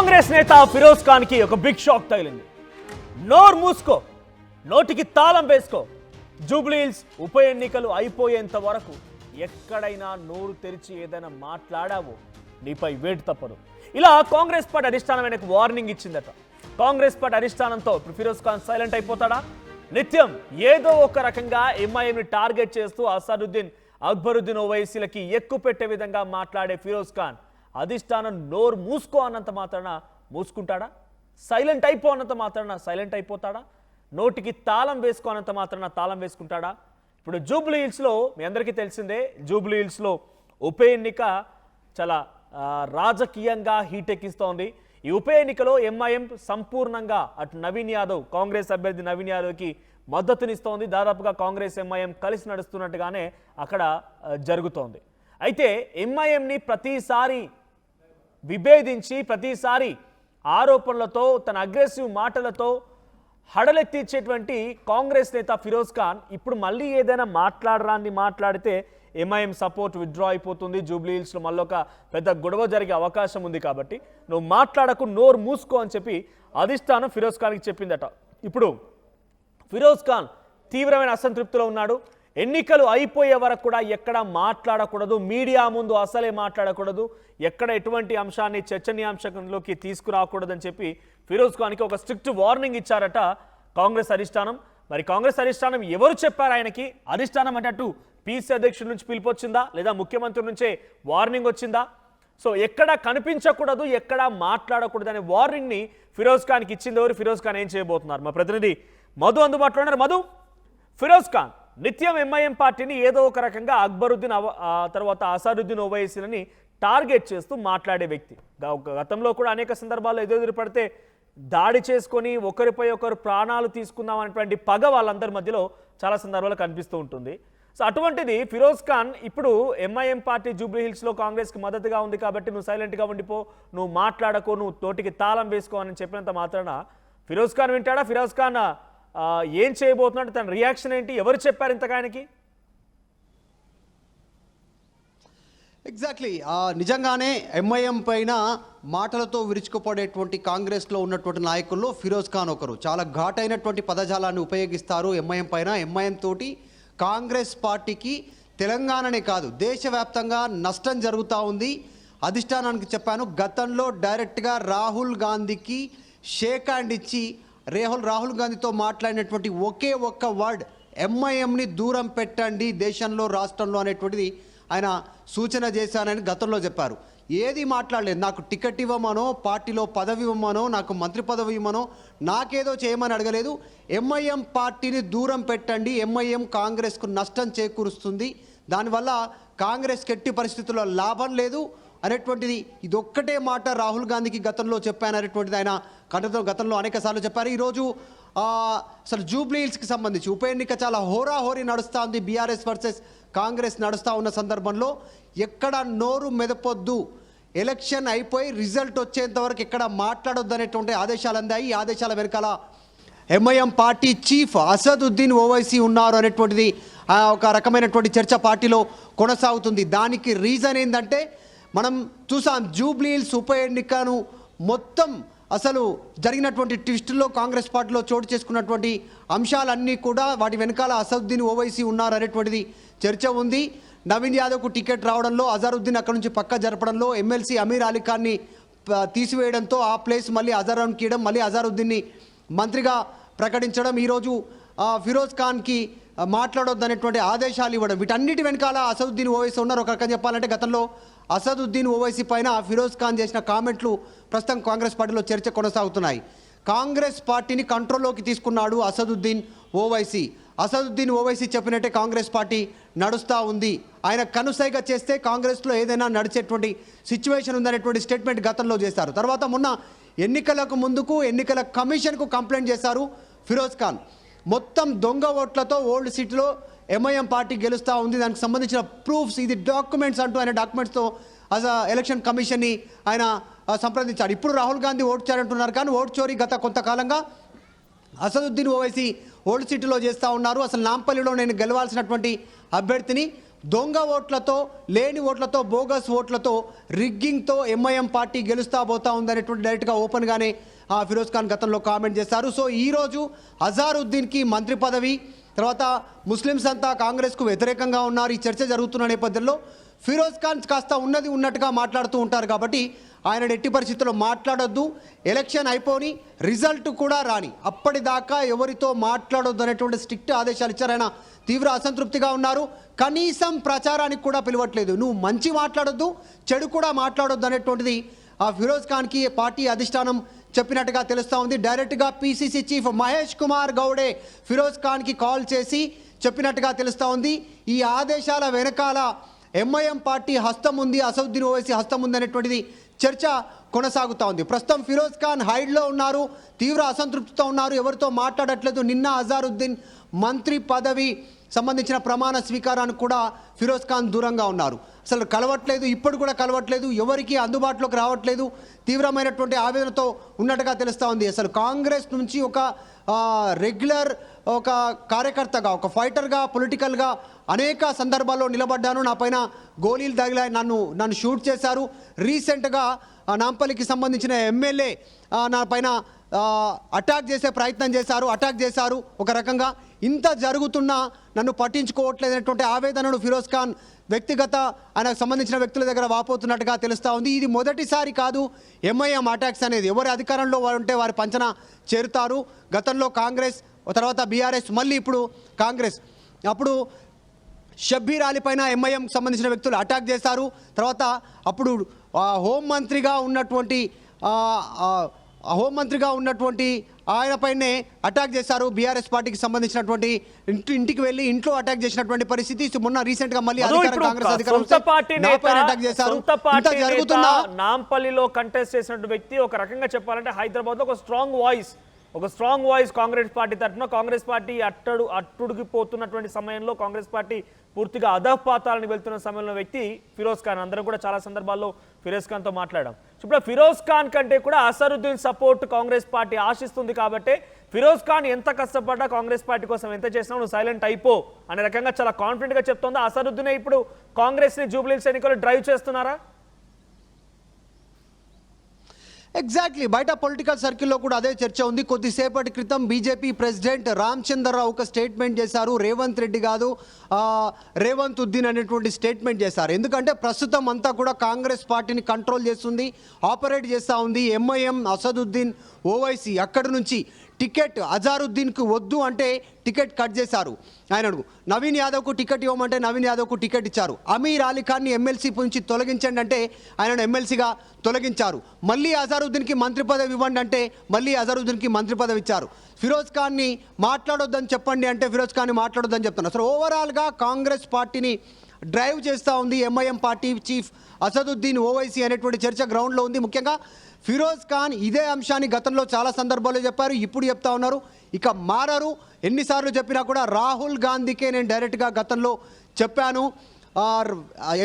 కాంగ్రెస్ నేత ఫిరోజ్ ఖాన్ కి ఒక బిగ్ షాక్ తగిలింది. నోరు మూసుకో, నోటికి తాళం వేసుకో, జూబ్లీహిల్స్ ఉప ఎన్నికలు అయిపోయేంత వరకు ఎక్కడైనా నోరు తెరిచి ఏదైనా మాట్లాడావో నీపై వేటు తప్పదు. ఇలా కాంగ్రెస్ పార్టీ అధిష్టానం ఆయనకు వార్నింగ్ ఇచ్చిందట. కాంగ్రెస్ పార్టీ అధిష్టానంతో ఇప్పుడు ఫిరోజ్ ఖాన్ సైలెంట్ అయిపోతాడా? నిత్యం ఏదో ఒక రకంగా ఎంఐఎంని టార్గెట్ చేస్తూ అసదుద్దీన్, అక్బరుద్దీన్ ఓవైసీలకి ఎక్కువ పెట్టే విధంగా మాట్లాడే ఫిరోజ్ ఖాన్ అధిష్టానం నోరు మూసుకో అన్నంత మాత్రాన మూసుకుంటాడా? సైలెంట్ అయిపో అన్నంత మాత్రాన సైలెంట్ అయిపోతాడా? నోటికి తాళం వేసుకో అన్నంత మాత్రాన తాళం వేసుకుంటాడా? ఇప్పుడు జూబ్లీహిల్స్లో మీ అందరికీ తెలిసిందే, జూబ్లీహిల్స్లో ఉప ఎన్నిక చాలా రాజకీయంగా హీట్ ఎక్కిస్తోంది. ఈ ఉప ఎన్నికలో ఎంఐఎం సంపూర్ణంగా అటు నవీన్ యాదవ్, కాంగ్రెస్ అభ్యర్థి నవీన్ యాదవ్కి మద్దతునిస్తోంది. దాదాపుగా కాంగ్రెస్ ఎంఐఎం కలిసి నడుస్తున్నట్టుగానే అక్కడ జరుగుతోంది. అయితే ఎంఐఎంని ప్రతిసారి విభేదించి, ప్రతిసారి ఆరోపణలతో, తన అగ్రెసివ్ మాటలతో హడలెత్తించేటువంటి కాంగ్రెస్ నేత ఫిరోజ్ ఖాన్ ఇప్పుడు మళ్ళీ ఏదైనా మాట్లాడితే ఎంఐఎం సపోర్ట్ విత్డ్రా అయిపోతుంది. జూబ్లీహిల్స్లో మళ్ళీ ఒక పెద్ద గొడవ జరిగే అవకాశం ఉంది. కాబట్టి నువ్వు మాట్లాడకు, నోరు మూసుకో అని చెప్పి అధిష్టానం ఫిరోజ్ ఖాన్కి చెప్పిందట. ఇప్పుడు ఫిరోజ్ ఖాన్ తీవ్రమైన అసంతృప్తిలో ఉన్నాడు. ఎన్నికలు అయిపోయే వరకు కూడా ఎక్కడ మాట్లాడకూడదు, మీడియా ముందు అసలే మాట్లాడకూడదు, ఎక్కడ ఎటువంటి అంశాన్ని చర్చనీయాంశంలోకి తీసుకురాకూడదని చెప్పి ఫిరోజ్ ఖాన్కి ఒక స్ట్రిక్ట్ వార్నింగ్ ఇచ్చారట కాంగ్రెస్ అధిష్టానం. మరి కాంగ్రెస్ అధిష్టానం ఎవరు చెప్పారు ఆయనకి? అధిష్టానం అంటే అటు పీసీ అధ్యక్షుడి నుంచి పిలుపొచ్చిందా, లేదా ముఖ్యమంత్రి నుంచే వార్నింగ్ వచ్చిందా? సో ఎక్కడ కనిపించకూడదు, ఎక్కడ మాట్లాడకూడదు అనే వార్నింగ్ని ఫిరోజ్ ఖాన్కి ఇచ్చింది ఎవరు? ఫిరోజ్ ఖాన్ ఏం చేయబోతున్నారు? మా ప్రతినిధి మధు అందుబాటులో ఉన్నారు. మధు, ఫిరోజ్ ఖాన్ నిత్యం ఎంఐఎం పార్టీని ఏదో ఒక రకంగా అక్బరుద్దీన్ తర్వాత అసదుద్దీన్ ఓవైసీలని టార్గెట్ చేస్తూ మాట్లాడే వ్యక్తి. గతంలో కూడా అనేక సందర్భాల్లో ఎదురు పడితే దాడి చేసుకొని ఒకరిపై ఒకరు ప్రాణాలు తీసుకుందాం అనేటువంటి పగ వాళ్ళందరి మధ్యలో చాలా సందర్భాలు కనిపిస్తూ ఉంటుంది. సో అటువంటిది ఫిరోజ్ ఖాన్ ఇప్పుడు ఎంఐఎం పార్టీ జూబ్లీహిల్స్లో కాంగ్రెస్కి మద్దతుగా ఉంది కాబట్టి నువ్వు సైలెంట్గా ఉండిపో, నువ్వు మాట్లాడకో, నువ్వు తోటికి తాళం వేసుకో అని చెప్పినంత మాత్రాన ఫిరోజ్ ఖాన్ వింటాడా? ఫిరోజ్ ఖాన్ ఏం చేయబోతున్నాడు? తన రియాక్షన్ ఏంటి? ఎవరు చెప్పారు ఇంతకాయనికి? ఎగ్జాక్ట్లీ నిజంగానే ఎంఐఎం పైన మాటలతో విరుచుకుపడేటువంటి కాంగ్రెస్లో ఉన్నటువంటి నాయకుల్లో ఫిరోజ్ ఖాన్ ఒకరు. చాలా ఘాటైనటువంటి పదజాలాన్ని ఉపయోగిస్తారు ఎంఐఎం పైన. ఎంఐఎం తోటి కాంగ్రెస్ పార్టీకి తెలంగాణనే కాదు దేశవ్యాప్తంగా నష్టం జరుగుతూ ఉంది. అధిష్టానానికి చెప్పాను, గతంలో డైరెక్ట్గా రాహుల్ గాంధీకి షేక్ హ్యాండ్ ఇచ్చి రాహుల్ గాంధీతో మాట్లాడినటువంటి ఒకే ఒక్క వర్డ్ ఎంఐఎంని దూరం పెట్టండి దేశంలో, రాష్ట్రంలో అనేటువంటిది ఆయన సూచన చేశానని గతంలో చెప్పారు. ఏది మాట్లాడలేదు. నాకు టికెట్ ఇవ్వమనో, పార్టీలో పదవి ఇవ్వమనో, నాకు మంత్రి పదవి ఇవ్వమనో, నాకేదో చేయమని అడగలేదు. ఎంఐఎం పార్టీని దూరం పెట్టండి, ఎంఐఎం కాంగ్రెస్కు నష్టం చేకూరుస్తుంది, దానివల్ల కాంగ్రెస్కి ఎట్టి పరిస్థితుల్లో లాభం లేదు అనేటువంటిది ఇదొక్కటే మాట రాహుల్ గాంధీకి గతంలో చెప్పాననేటువంటిది ఆయన గతంలో అనేక సార్లు చెప్పారు. ఈరోజు అసలు జూబ్లీహిల్స్కి సంబంధించి ఉప ఎన్నిక చాలా హోరాహోరీ నడుస్తూ ఉంది. బీఆర్ఎస్ వర్సెస్ కాంగ్రెస్ నడుస్తూ ఉన్న సందర్భంలో ఎక్కడ నోరు మెదపొద్దు, ఎలక్షన్ అయిపోయి రిజల్ట్ వచ్చేంత వరకు ఎక్కడ మాట్లాడొద్దు అనేటువంటి ఆదేశాలు అందాయి. ఈ ఆదేశాల వెనకాల MIM party chief Asaduddin Owaisi ఉన్నారు అనేటువంటిది ఒక రకమైనటువంటి చర్చ పార్టీలో కొనసాగుతుంది. దానికి రీజన్ ఏంటంటే మనం చూసాం, జూబ్లీహిల్స్ ఉప ఎన్నికను మొత్తం అసలు జరిగినటువంటి ట్విస్టుల్లో కాంగ్రెస్ పార్టీలో చోటు చేసుకున్నటువంటి అంశాలన్నీ కూడా వాటి వెనకాల అసదుద్దీన్ ఓవైసీ ఉన్నారు అనేటువంటిది చర్చ ఉంది. నవీన్ యాదవ్కు టికెట్ రావడంలో, అజారుద్దీన్ అక్కడ నుంచి పక్క జరపడంలో, ఎమ్మెల్సీ అమీర్ అలీ ఖాన్ని తీసివేయడంతో ఆ ప్లేస్ మళ్ళీ అజారుద్దీన్కి ఇవ్వడం, మళ్ళీ అజారుద్దీన్ని మంత్రిగా ప్రకటించడం, ఈరోజు ఫిరోజ్ ఖాన్కి మాట్లాడొద్దనేటువంటి ఆదేశాలు ఇవ్వడం, వీటన్నిటి వెనకాల అసదుద్దీన్ ఓవైసీ ఉన్నారు. ఒక రకంగా చెప్పాలంటే గతంలో అసదుద్దీన్ ఓవైసీ పైన ఫిరోజ్ ఖాన్ చేసిన కామెంట్లు ప్రస్తుతం కాంగ్రెస్ పార్టీలో చర్చ కొనసాగుతున్నాయి. కాంగ్రెస్ పార్టీని కంట్రోల్లోకి తీసుకున్నాడు అసదుద్దీన్ ఓవైసీ. అసదుద్దీన్ ఓవైసీ చెప్పినట్టే కాంగ్రెస్ పార్టీ నడుస్తూ ఉంది. ఆయన కనుసైగ చేస్తే కాంగ్రెస్లో ఏదైనా నడిచేటువంటి సిచ్యువేషన్ ఉందనేటువంటి స్టేట్మెంట్ గతంలో చేశారు. తర్వాత మొన్న ఎన్నికలకు ముందుకు ఎన్నికల కమిషన్కు కంప్లైంట్ చేశారు ఫిరోజ్ ఖాన్. మొత్తం దొంగ ఓట్లతో ఓల్డ్ సిటీలో ఎంఐఎం పార్టీ గెలుస్తూ ఉంది, దానికి సంబంధించిన ప్రూఫ్స్, ఇది డాక్యుమెంట్స్ అంటూ ఆయన డాక్యుమెంట్స్తో ఎలక్షన్ కమిషన్ని ఆయన సంప్రదించారు. ఇప్పుడు రాహుల్ గాంధీ ఓటు చేయాలంటున్నారు, కానీ ఓటు చోరీ గత కొంతకాలంగా అసదుద్దీన్ ఓవైసీ ఓల్డ్ సిటీలో చేస్తూ ఉన్నారు. అసలు నాంపల్లిలో నేను గెలవాల్సినటువంటి అభ్యర్థిని దొంగ ఓట్లతో, లేని ఓట్లతో, బోగస్ ఓట్లతో, రిగ్గింగ్తో ఎంఐఎం పార్టీ గెలుస్తా పోతా ఉందనేటువంటి డైరెక్ట్గా ఓపెన్గానే ఫిరోజ్ ఖాన్ గతంలో కామెంట్ చేశారు. సో ఈరోజు అజారుద్దీన్కి మంత్రి పదవి, తర్వాత ముస్లిమ్స్ అంతా కాంగ్రెస్కు వ్యతిరేకంగా ఉన్నారు, ఈ చర్చ జరుగుతున్న నేపథ్యంలో ఫిరోజ్ ఖాన్ కాస్త ఉన్నది ఉన్నట్టుగా మాట్లాడుతూ ఉంటారు. కాబట్టి ఆయన ఎట్టి పరిస్థితుల్లో మాట్లాడొద్దు, ఎలక్షన్ అయిపోని రిజల్ట్ కూడా రాని అప్పటిదాకా ఎవరితో మాట్లాడొద్దు అనేటువంటి స్ట్రిక్ట్ ఆదేశాలు ఇచ్చారు. ఆయన తీవ్ర అసంతృప్తిగా ఉన్నారు. కనీసం ప్రచారానికి కూడా పిలవట్లేదు. నువ్వు మంచి మాట్లాడొద్దు, చెడు కూడా మాట్లాడొద్దు అనేటువంటిది ఫిరోజ్ ఖాన్కి పార్టీ అధిష్టానం చెప్పినట్టుగా తెలుస్తూ ఉంది. డైరెక్ట్గా పిసిసి చీఫ్ మహేష్ కుమార్ గౌడే ఫిరోజ్ ఖాన్కి కాల్ చేసి చెప్పినట్టుగా తెలుస్తూ ఉంది. ఈ ఆదేశాల వెనకాల ఎంఐఎం పార్టీ హస్తం ఉంది, అసదుద్దీన్ ఓవైసీ హస్తం ఉంది అనేటువంటిది చర్చ కొనసాగుతూ ఉంది. ప్రస్తుతం ఫిరోజ్ ఖాన్ హైడ్లో ఉన్నారు, తీవ్ర అసంతృప్తితో ఉన్నారు, ఎవరితో మాట్లాడట్లేదు. నిన్న అజారుద్దీన్ మంత్రి పదవి సంబంధించిన ప్రమాణ స్వీకారానికి కూడా ఫిరోజ్ ఖాన్ దూరంగా ఉన్నారు. అసలు కలవట్లేదు, ఇప్పుడు కూడా కలవట్లేదు, ఎవరికి అందుబాటులోకి రావట్లేదు, తీవ్రమైనటువంటి ఆవేదనతో ఉన్నట్టుగా తెలుస్తూ ఉంది. అసలు కాంగ్రెస్ నుంచి ఒక రెగ్యులర్ ఒక కార్యకర్తగా, ఒక ఫైటర్గా, పొలిటికల్గా అనేక సందర్భాల్లో నిలబడ్డాను, నా పైన గోళీలు తగిలాయి, నన్ను షూట్ చేశారు. రీసెంట్గా నాంపల్లికి సంబంధించిన ఎమ్మెల్యే నా పైన అటాక్ చేసే ప్రయత్నం చేశారు. ఒక రకంగా ఇంత జరుగుతున్నా నన్ను పట్టించుకోవట్లేదనేటువంటి ఆవేదనను ఫిరోజ్ ఖాన్ వ్యక్తిగత ఆయనకు సంబంధించిన వ్యక్తుల దగ్గర వాపోతున్నట్టుగా తెలుస్తూ ఉంది. ఇది మొదటిసారి కాదు ఎంఐఎం అటాక్స్ అనేది. ఎవరి అధికారంలో ఉంటే వారి పంచన చేరుతారు. గతంలో కాంగ్రెస్, తర్వాత బీఆర్ఎస్, మళ్ళీ ఇప్పుడు కాంగ్రెస్. అప్పుడు షబ్బీర్ అలీ పైన ఎంఐఎం సంబంధించిన వ్యక్తులు అటాక్ చేశారు. తర్వాత అప్పుడు హోంమంత్రిగా ఉన్నటువంటి ఆయన పైనే అటాక్ చేశారు. బీఆర్ఎస్ పార్టీకి సంబంధించినటువంటి ఇంటికి వెళ్ళి ఇంట్లో అటాక్ చేసినటువంటి పరిస్థితి. మొన్న రీసెంట్ గా మళ్ళీ కాంగ్రెస్ అటాక్ చేశారు. నాంపల్లిలో కంటెస్ట్ చేసినటువంటి వ్యక్తి ఒక రకంగా చెప్పాలంటే హైదరాబాద్ లో ఒక స్ట్రాంగ్ వాయిస్ కాంగ్రెస్ పార్టీ తరఫున, కాంగ్రెస్ పార్టీ అట్టుడికి పోతున్నటువంటి సమయంలో, కాంగ్రెస్ పార్టీ పూర్తిగా అధపాతాలని వెళ్తున్న సమయంలో వ్యక్తి ఫిరోజ్ ఖాన్. అందరం కూడా చాలా సందర్భాల్లో ఫిరోజ్ ఖాన్తో మాట్లాడాం. ఇప్పుడు ఫిరోజ్ ఖాన్ కంటే కూడా అసదుద్దీన్ సపోర్ట్ కాంగ్రెస్ పార్టీ ఆశిస్తుంది. కాబట్టి ఫిరోజ్ ఖాన్ ఎంత కష్టపడ్డా, కాంగ్రెస్ పార్టీ కోసం ఎంత చేసినా నువ్వు సైలెంట్ అయిపో అనే రకంగా చాలా కాన్ఫిడెంట్గా చెప్తోంది. అసదుద్దీనే ఇప్పుడు కాంగ్రెస్ని జూబ్లీహిల్స్ ఎన్నికలు డ్రైవ్ చేస్తున్నారా? ఎగ్జాక్ట్లీ, బయట పొలిటికల్ సర్కిల్లో కూడా అదే చర్చ ఉంది. కొద్దిసేపటి క్రితం బీజేపీ ప్రెసిడెంట్ రామచంద్రరావు ఒక స్టేట్మెంట్ చేశారు. రేవంత్ రెడ్డి కాదు, రేవంత్ ఉద్దీన్ అనేటువంటి స్టేట్మెంట్ చేశారు. ఎందుకంటే ప్రస్తుతం అంతా కూడా కాంగ్రెస్ పార్టీని కంట్రోల్ చేస్తుంది, ఆపరేట్ చేస్తూ ఉంది ఎంఐఎం, అసదుద్దీన్ ఓవైసీ. అక్కడి నుంచి టికెట్ అజారుద్దీన్కు వద్దు అంటే టికెట్ కట్ చేశారు. ఆయనను నవీన్ యాదవ్కు టికెట్ ఇవ్వమంటే నవీన్ యాదవ్కు టికెట్ ఇచ్చారు. అమీర్ అలీ ఖాన్ని ఎమ్మెల్సీ నుంచి తొలగించండి అంటే ఆయనను ఎమ్మెల్సీగా తొలగించారు. మళ్ళీ అజారుద్దీన్కి మంత్రి పదవి ఇవ్వండి అంటే మళ్ళీ అజారుద్దీన్కి మంత్రి పదవి ఇచ్చారు. ఫిరోజ్ ఖాన్ని మాట్లాడొద్దని చెప్పండి అంటే ఫిరోజ్ ఖాన్ని మాట్లాడొద్దని చెప్తున్నారు. అసలు ఓవరాల్గా కాంగ్రెస్ పార్టీని డ్రైవ్ చేస్తూ ఉంది MIM party chief Asaduddin Owaisi అనేటువంటి చర్చ గ్రౌండ్లో ఉంది. ముఖ్యంగా ఫిరోజ్ ఖాన్ ఇదే అంశాన్ని గతంలో చాలా సందర్భాల్లో చెప్పారు, ఇప్పుడు చెప్తా ఉన్నారు. ఇక మారరు, ఎన్నిసార్లు చెప్పినా కూడా. రాహుల్ గాంధీకే నేను డైరెక్ట్గా గతంలో చెప్పాను,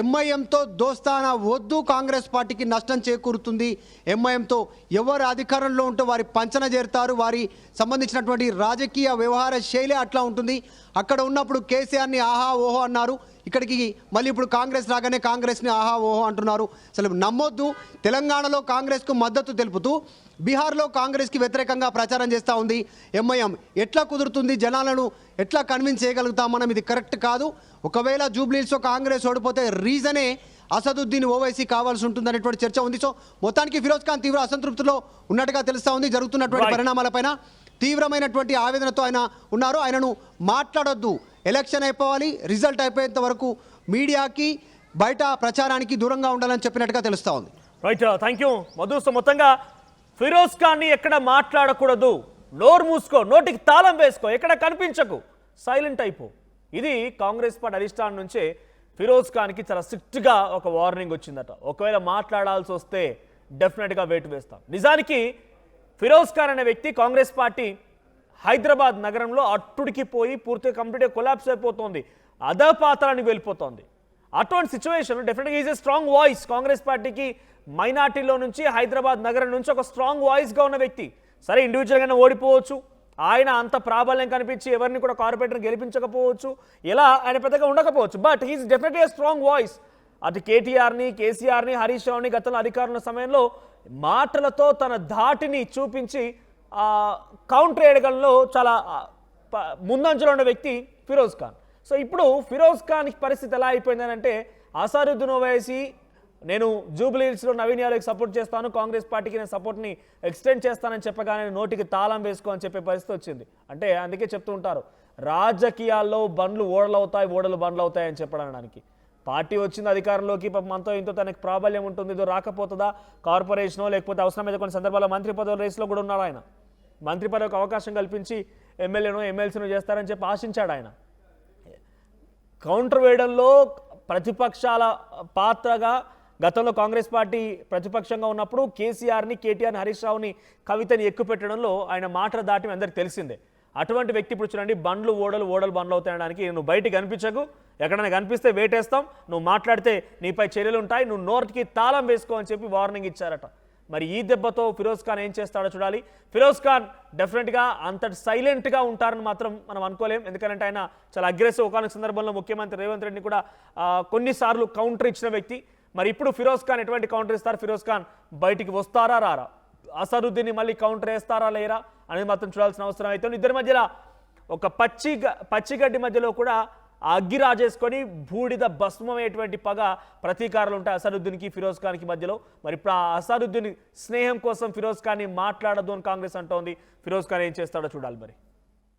ఎంఐఎంతో దోస్తానా వద్దు, కాంగ్రెస్ పార్టీకి నష్టం చేకూరుతుంది. ఎంఐఎంతో ఎవరు అధికారంలో ఉంటే వారి పంచన చేరుతారు, వారి సంబంధించినటువంటి రాజకీయ వ్యవహార శైలి అట్లా ఉంటుంది. అక్కడ ఉన్నప్పుడు కేసీఆర్ని ఆహా ఓహో అన్నారు, ఇక్కడికి మళ్ళీ ఇప్పుడు కాంగ్రెస్ రాగానే కాంగ్రెస్ని ఆహా ఓహో అంటున్నారు. అసలు నమ్మొద్దు. తెలంగాణలో కాంగ్రెస్కు మద్దతు తెలుపుతూ బీహార్లో కాంగ్రెస్కి వ్యతిరేకంగా ప్రచారం చేస్తూ ఉంది ఎంఐఎం. ఎట్లా కుదురుతుంది, జనాలను ఎట్లా కన్విన్స్ చేయగలుగుతాం మనం, ఇది కరెక్ట్ కాదు. ఒకవేళ జూబ్లీహిల్స్లో కాంగ్రెస్ ఓడిపోతే రీజనే అసదుద్దీన్ ఓవైసీ కావాల్సి ఉంటుంది అనేటువంటి చర్చ ఉంది. సో మొత్తానికి ఫిరోజ్ ఖాన్ తీవ్ర అసంతృప్తిలో ఉన్నట్టుగా తెలుస్తూ ఉంది. జరుగుతున్నటువంటి పరిణామాలపైన తీవ్రమైనటువంటి ఆవేదనతో ఆయన ఉన్నారు. ఆయనను మాట్లాడొద్దు, ఎలక్షన్ అయిపోవాలి, రిజల్ట్ అయిపోయేంత వరకు మీడియాకి, బయట ప్రచారానికి దూరంగా ఉండాలని చెప్పినట్టుగా తెలుస్తూ ఉంది. Right, thank you Madhu. So మొత్తంగా ఫిరోజ్ ఖాన్ని ఎక్కడ మాట్లాడకూడదు, నోరు మూసుకో, నోటికి తాళం వేసుకో, ఎక్కడ కనిపించకు, సైలెంట్ అయిపో. ఇది కాంగ్రెస్ పార్టీ అధిష్టానం నుంచే ఫిరోజ్ ఖాన్కి చాలా స్ట్రిక్ట్గా ఒక వార్నింగ్ వచ్చిందట. ఒకవేళ మాట్లాడాల్సి వస్తే డెఫినెట్గా వేటు వేస్తాం. నిజానికి ఫిరోజ్ ఖాన్ అనే వ్యక్తి కాంగ్రెస్ పార్టీ హైదరాబాద్ నగరంలో అట్టుడికి పోయి పూర్తిగా కంప్లీట్గా కొలాప్స్ అయిపోతుంది, అధపాతాలని వెళ్ళిపోతుంది. అటువంటి సిచ్యువేషన్లో డెఫినెట్గా is a strong voice. Congress పార్టీకి మైనార్టీలో నుంచి, హైదరాబాద్ నగరం నుంచి ఒక స్ట్రాంగ్ వాయిస్గా ఉన్న వ్యక్తి. సరే, ఇండివిజువల్గానే ఓడిపోవచ్చు, ఆయన అంత ప్రాబల్యం కనిపించి ఎవరిని కూడా కార్పొరేటర్ని గెలిపించకపోవచ్చు, ఇలా ఆయన పెద్దగా ఉండకపోవచ్చు. But he's definitely strong voice. అటు కేటీఆర్ని, కేసీఆర్ని, హరీష్ రావుని గతంలో అధికారుల సమయంలో మాటలతో తన ధాటిని చూపించి కౌంటర్ వేయడంలో చాలా ముందంజలో ఉన్న వ్యక్తి ఫిరోజ్ ఖాన్. సో ఇప్పుడు ఫిరోజ్ ఖాన్ పరిస్థితి ఎలా అయిపోయిందని అంటే, అసదుద్దీన్ ఓవైసీ నేను జూబ్లీహిల్స్లో నవీన్ యాదవ్కి సపోర్ట్ చేస్తాను, కాంగ్రెస్ పార్టీకి నేను సపోర్ట్ని ఎక్స్టెండ్ చేస్తానని చెప్పగానే నోటికి తాళం వేసుకో అని చెప్పే పరిస్థితి వచ్చింది. అంటే అందుకే చెప్తూ ఉంటారు, రాజకీయాల్లో బండ్లు ఓడలవుతాయి, ఓడలు బండ్లు అవుతాయి అని చెప్పడానికి. పార్టీ వచ్చింది అధికారంలోకి, మనతో ఇంతో తనకి ప్రాబల్యం ఉంటుంది, ఇదో రాకపోతుందా కార్పొరేషనో, లేకపోతే అవసరమైతే కొన్ని సందర్భాల్లో మంత్రి పదవుల రేసులో కూడా ఉన్నాడు ఆయన. మంత్రి పదవికి అవకాశం కల్పించి ఎమ్మెల్యేనో ఎమ్మెల్సీనో చేస్తారని చెప్పి ఆశించాడు ఆయన. కౌంటర్ వేయడంలో ప్రతిపక్షాల పాత్రగా గతంలో కాంగ్రెస్ పార్టీ ప్రతిపక్షంగా ఉన్నప్పుడు కేసీఆర్ని, కేటీఆర్ని, హరీష్ రావుని, కవితని ఎక్కుపెట్టడంలో ఆయన మాటలు దాటి అందరికి తెలిసిందే. అటువంటి వ్యక్తి ఇప్పుడు చూడండి, బండ్లు ఓడలు, ఓడలు బండ్లు అవుతాయడానికి నువ్వు బయటికి కనిపించకు, ఎక్కడైనా కనిపిస్తే వేటేస్తాం, నువ్వు మాట్లాడితే నీపై చర్యలు ఉంటాయి, నువ్వు నోటికి తాళం వేసుకో అని చెప్పి వార్నింగ్ ఇచ్చారట. మరి ఈ దెబ్బతో ఫిరోజ్ ఖాన్ ఏం చేస్తాడో చూడాలి. ఫిరోజ్ ఖాన్ డెఫినెట్గా అంతటి సైలెంట్గా ఉంటారని మాత్రం మనం అనుకోలేం. ఎందుకంటే ఆయన చాలా అగ్రెసివ్. ఒకనొక సందర్భంలో ముఖ్యమంత్రి రేవంత్ రెడ్డిని కూడా కొన్నిసార్లు కౌంటర్ ఇచ్చిన వ్యక్తి. మరి ఇప్పుడు ఫిరోజ్ ఖాన్ ఎటువంటి కౌంటర్ ఇస్తారు, ఫిరోజ్ ఖాన్ బయటికి వస్తారా రారా, అసదుద్దీన్ని మళ్ళీ కౌంటర్ వేస్తారా లేరా అనేది మాత్రం చూడాల్సిన అవసరం అయితే. ఇద్దరి మధ్యలో ఒక పచ్చిగడ్డి మధ్యలో కూడా అగ్గి రాజేసుకొని బూడిద భస్మమయ్యేటువంటి పగ ప్రతీకారాలు ఉంటాయి అసదుద్దీన్కి, ఫిరోజ్ ఖాన్కి మధ్యలో. మరి ఇప్పుడు ఆ అసదుద్దీన్ స్నేహం కోసం ఫిరోజ్ ఖాన్ని మాట్లాడదు అని కాంగ్రెస్ అంటోంది. ఫిరోజ్ ఖాన్ ఏం చేస్తాడో చూడాలి మరి.